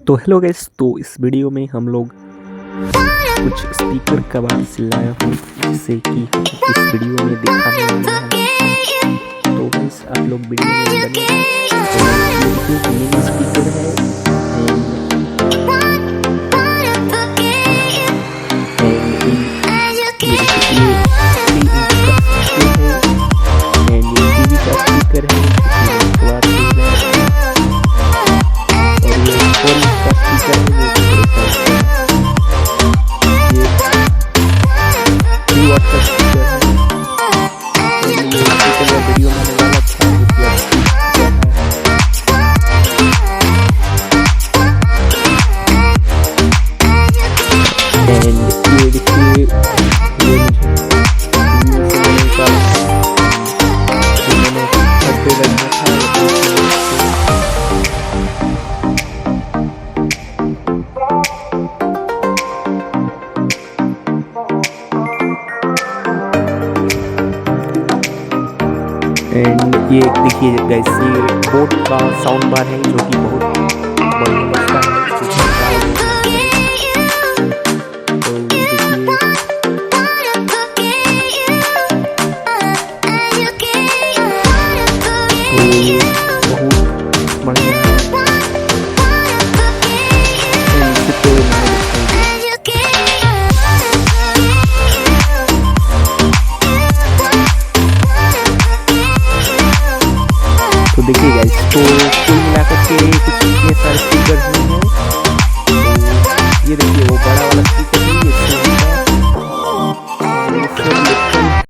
तो hello guys, तो इस वीडियो में हम लोग कुछ स्पीकर कबाड़ से लाया हूँ जिससे कि हम इस वीडियो में दिखाने वाले हैं। तो गाइस आप लोग वीडियो में बने रहें। तो ये मेन स्पीकर है वीडियो में वाला था ये देखिए ये मैंने घर पे रखा था। एंड ये देखिए गाइस, ये बोट का साउंड बार है जो कि बहुत बढ़िया बजता है। तो देखिए तो ये बहुत बढ़िया है। तो देखिए गाइस, तो कुल मिलाकर के कुछ इतने सारे स्पीकर हैं